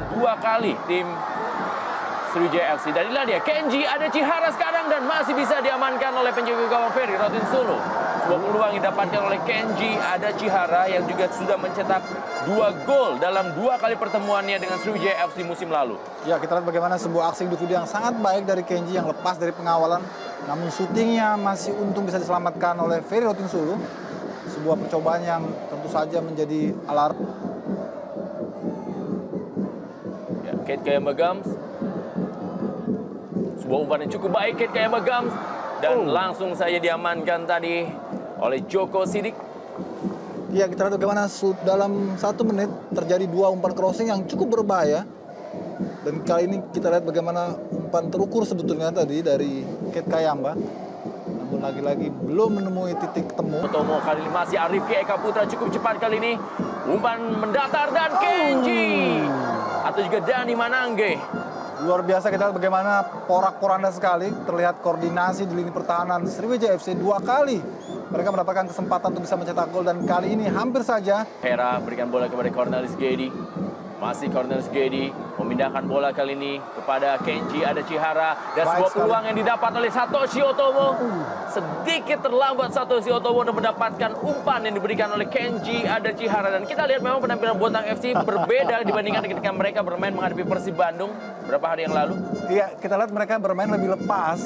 dan 2 kali tim Sriwijaya FC. Dan inilah dia, Kenji ada Chihara sekarang dan masih bisa diamankan oleh penjaga gawang Ferry Rotin Sulu. Sebuah peluang yang didapatkan oleh Kenji ada Chihara yang juga sudah mencetak 2 gol dalam 2 kali pertemuannya dengan Sriwijaya FC musim lalu. Ya, kita lihat bagaimana sebuah aksi individu yang sangat baik dari Kenji yang lepas dari pengawalan. Namun syutingnya masih untung bisa diselamatkan oleh Ferry Rotin Sulu. Sebuah percobaan yang tentu saja menjadi alarm. Ya, Kate Kayamba Gams. Sebuah umpan yang cukup baik Kate Kayamba Gams. Dan langsung saja diamankan tadi oleh Joko Sidik. Ya, kita lihat bagaimana dalam 1 menit terjadi 2 umpan crossing yang cukup berbahaya. Dan kali ini kita lihat bagaimana umpan terukur sebetulnya tadi dari Kate Kayamba. Namun lagi-lagi belum menemui titik temu. Otomo kali ini masih Arifki Eka Putra cukup cepat kali ini. Umpan mendatar dan Kenji. Atau juga Dani Manangge. Luar biasa, kita lihat bagaimana porak-poranda sekali. Terlihat koordinasi di lini pertahanan Sriwijaya FC 2 kali. Mereka mendapatkan kesempatan untuk bisa mencetak gol dan kali ini hampir saja. Hera berikan bola kepada Cornelis Gedi. Masih Cornelis Gedi memindahkan bola kali ini kepada Kenji ada Chihara. Dan Baik sebuah sekali. peluang yang didapat oleh Satoshi Otomo. Sedikit terlambat Satoshi Otomo untuk mendapatkan umpan yang diberikan oleh Kenji ada Chihara. Dan kita lihat memang penampilan Bontang FC berbeda dibandingkan ketika mereka bermain menghadapi Persib Bandung beberapa hari yang lalu. Iya, kita lihat mereka bermain lebih lepas,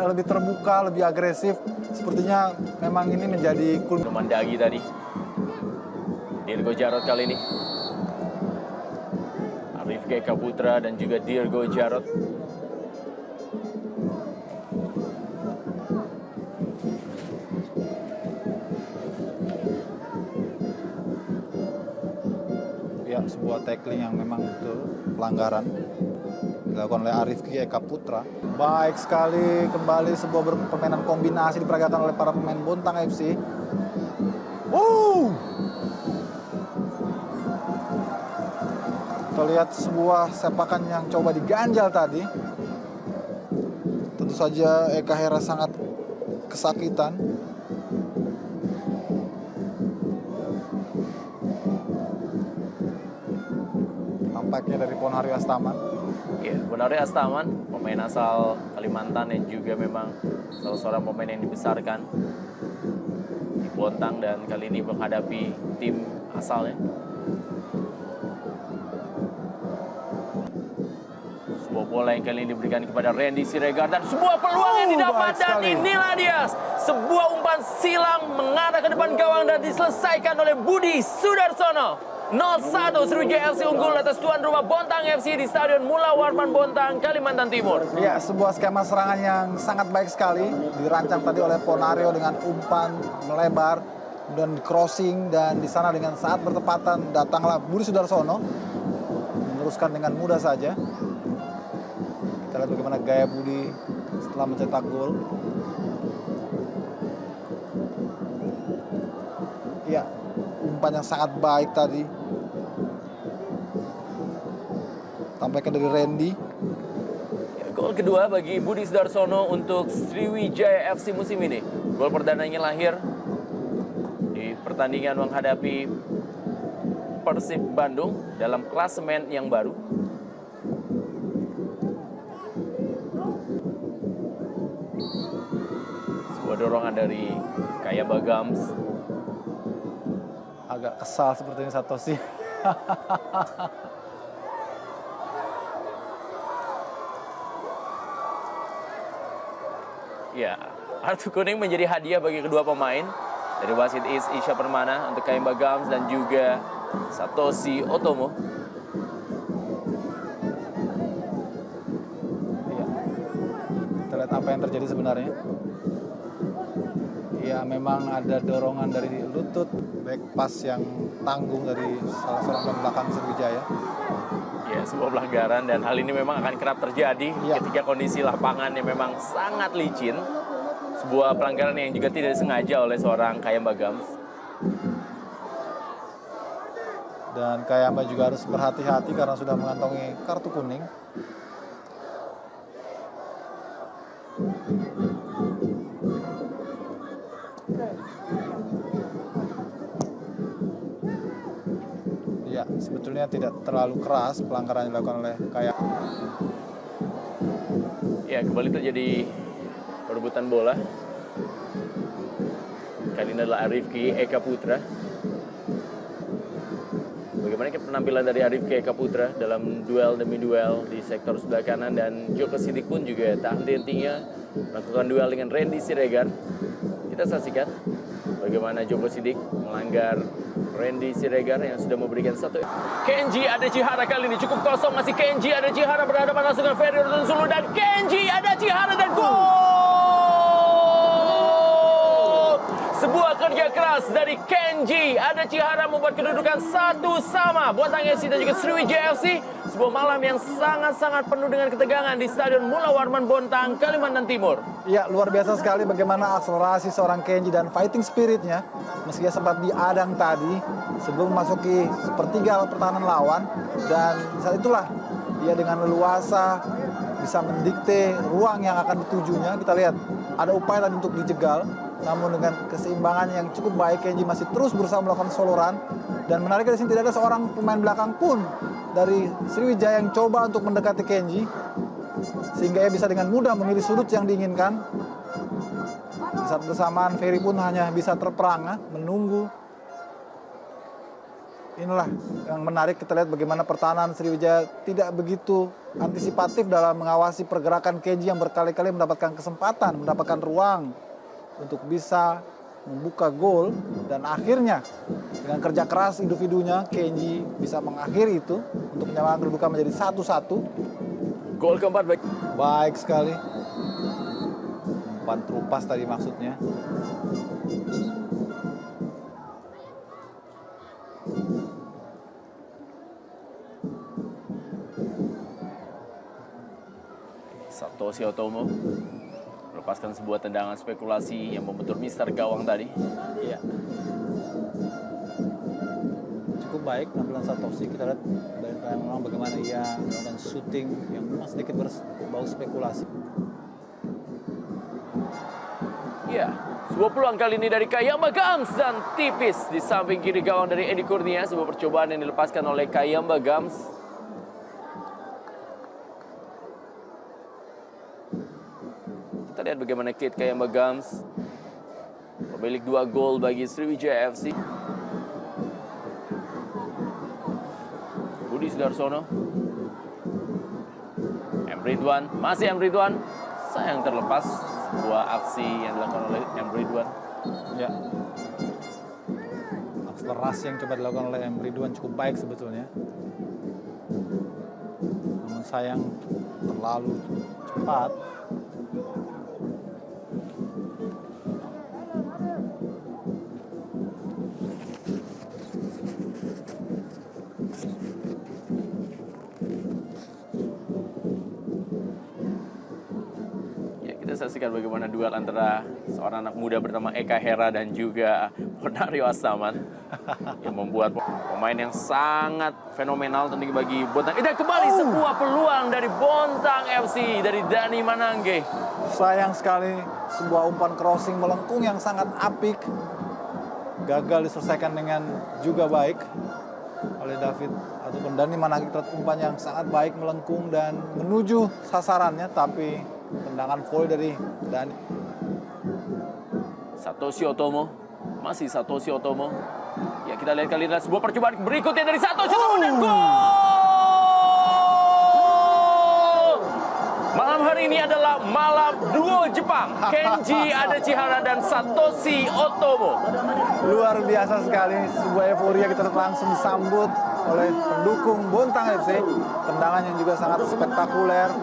lebih terbuka, lebih agresif. Sepertinya memang ini menjadi Mandagi tadi. Dirgo Jarot kali ini. Arifki Eka Putra dan juga Dirgo Jarot. ya sebuah tackling yang memang betul pelanggaran dilakukan oleh Arifki Eka Putra. Baik sekali kembali sebuah permainan kombinasi diperagakan oleh para pemain Bontang FC. Kita lihat sebuah sepakan yang coba diganjal tadi. Tentu saja Eka Hera sangat kesakitan. Tampaknya dari Ponari Astaman. Ya, Ponari Astaman, pemain asal Kalimantan yang juga memang salah seorang pemain yang dibesarkan di Bontang dan kali ini menghadapi tim asalnya. Sebuah bola yang kali ini diberikan kepada Randy Siregar dan sebuah peluang yang didapat dan inilah dia sebuah umpan silang mengarah ke depan gawang dan diselesaikan oleh Budi Sudarsono. 0-1 Sriwijaya FC unggul atas tuan rumah Bontang FC di Stadion Mula Warman Bontang, Kalimantan Timur. Ya, sebuah skema serangan yang sangat baik sekali dirancang tadi oleh Ponario dengan umpan melebar dan crossing, dan di sana dengan saat bertepatan datanglah Budi Sudarsono meneruskan dengan mudah saja. Kita lihat bagaimana gaya Budi setelah mencetak gol. Ya, umpan yang sangat baik tadi. Tampaknya dari Randy. Ya, gol kedua bagi Budi Sudarsono untuk Sriwijaya FC musim ini. Gol perdananya lahir di pertandingan menghadapi Persib Bandung dalam klasemen yang baru. Sebuah dorongan dari Kayamba Gams. Agak kesal sepertinya Satoshi. Ya, kartu kuning menjadi hadiah bagi kedua pemain dari wasit Isya Permana untuk Kayamba Gams dan juga Satoshi Otomo. Ya. Kita lihat apa yang terjadi sebenarnya. Ya, memang ada dorongan dari lutut, back pass yang tanggung dari salah seorang pemain belakang Sriwijaya. Ya, sebuah pelanggaran dan hal ini memang akan kerap terjadi ketika kondisi lapangan yang memang sangat licin. Sebuah pelanggaran yang juga tidak disengaja oleh seorang Kayamba Gams. Dan Kayamba juga harus berhati-hati karena sudah mengantongi kartu kuning. Ya, Ya, sebetulnya tidak terlalu keras pelanggaran yang dilakukan oleh kayak. Ya, kembali terjadi perebutan bola. Kali ini adalah Arifki Eka Putra. Bagaimana penampilan dari Arifki Eka Putra dalam duel demi duel di sektor sebelah kanan, dan Joko Sidik pun juga tak henti-hentinya melakukan duel dengan Randy Siregar. Kita saksikan bagaimana Joko Sidik melanggar Randy Siregar yang sudah memberikan satu. Kenji Adachihara kali ini cukup kosong, masih Kenji Adachihara berhadapan langsung dengan Ferry Rotin Sulu, dan Kenji Adachihara dan gol! Sebuah kerja keras dari Kenji Adachihara membuat kedudukan 1-1 Bontang FC dan juga Sriwijaya FC. Sebuah malam yang sangat-sangat penuh dengan ketegangan di Stadion Mula Warman Bontang, Kalimantan Timur. Ya, luar biasa sekali bagaimana akselerasi seorang Kenji dan fighting spiritnya. Meski sempat diadang tadi sebelum memasuki sepertiga pertahanan lawan, dan saat itulah ia dengan leluasa bisa mendikte ruang yang akan ditujunya. Kita lihat ada upaya tadi untuk dijegal, namun dengan keseimbangan yang cukup baik Kenji masih terus berusaha melakukan solo run. Dan menariknya di sini tidak ada seorang pemain belakang pun dari Sriwijaya yang coba untuk mendekati Kenji, sehingga ia bisa dengan mudah memilih sudut yang diinginkan. Di saat bersamaan Ferry pun hanya bisa terperangah menunggu. Inilah yang menarik, kita lihat bagaimana pertahanan Sriwijaya tidak begitu antisipatif dalam mengawasi pergerakan Kenji yang berkali-kali mendapatkan kesempatan, mendapatkan ruang untuk bisa membuka gol, dan akhirnya dengan kerja keras individunya Kenji bisa mengakhiri itu untuk menyamakan kedudukan menjadi 1-1. Gol keempat Baik sekali. Umpan terupas tadi maksudnya. Satoshi Otomo melepaskan sebuah tendangan spekulasi yang membentur mister gawang tadi. Iya. Cukup baik penampilan Satoshi. Kita lihat memang bagaimana ia melakukan shooting yang memang sedikit berbau spekulasi. Ya, sebuah peluang kali ini dari Kayamba Gams, dan tipis di samping kiri gawang dari Edi Kurnia. Sebuah percobaan yang dilepaskan oleh Kayamba Gams. Kita lihat bagaimana Kate Kayamba Gams, pemilik 2 gol bagi Sriwijaya FC. Budi Sudarsono, M. Ridwan, masih M. Ridwan, sayang terlepas. Sebuah aksi yang dilakukan oleh M. Ridwan. Ya. Akselerasi yang coba dilakukan oleh M. Ridwan cukup baik sebetulnya. Namun sayang terlalu cepat. Saksikan bagaimana duel antara seorang anak muda bernama Eka Hera dan juga Ponario Asaman yang membuat pemain yang sangat fenomenal tentunya bagi Bontang. Dan kembali sebuah peluang dari Bontang FC dari Dani Manangge. Sayang sekali sebuah umpan crossing melengkung yang sangat apik gagal diselesaikan dengan juga baik oleh David ataupun Dani Manangge. Umpan yang sangat baik melengkung dan menuju sasarannya, tapi tendangan volley dari Dani. Satoshi Otomo, masih Satoshi Otomo. Ya, kita lihat kali ini sebuah percobaan berikutnya dari Satoshi Otomo, dan gol! Malam hari ini adalah malam duo Jepang, Kenji Adachihara dan Satoshi Otomo. Luar biasa sekali, sebuah euforia kita langsung disambut oleh pendukung Bontang FC. Tendangan yang juga sangat spektakuler.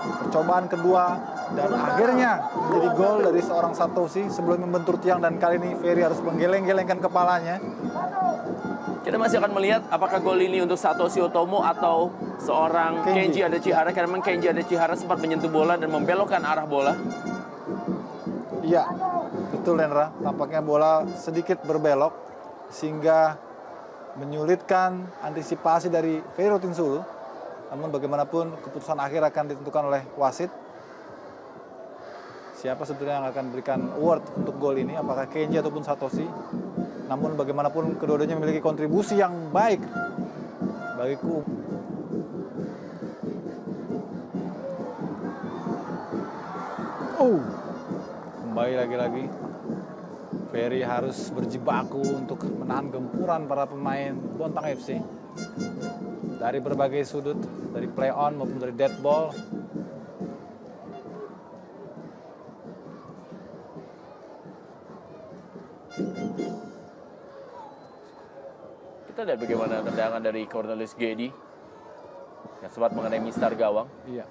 Percobaan kedua, dan akhirnya menjadi gol dari seorang Satoshi sebelum membentur tiang, dan kali ini Ferry harus menggeleng-gelengkan kepalanya. Kita masih akan melihat apakah gol ini untuk Satoshi Otomo atau seorang Kenji Adachihara, karena memang Kenji Adachihara sempat menyentuh bola dan membelokkan arah bola. Iya, betul Lendra. Tampaknya bola sedikit berbelok sehingga menyulitkan antisipasi dari Ferry Rotin Sulu. Namun bagaimanapun keputusan akhir akan ditentukan oleh wasit. Siapa sebetulnya yang akan berikan award untuk gol ini, apakah Kenji ataupun Satoshi? Namun bagaimanapun kedua-duanya memiliki kontribusi yang baik bagiku. Kembali lagi-lagi Ferry harus berjibaku untuk menahan gempuran para pemain Bontang FC dari berbagai sudut, dari play on maupun dari dead ball. Kita lihat bagaimana tendangan dari Cornelius Gedi yang sempat mengenai mistar gawang. Iya.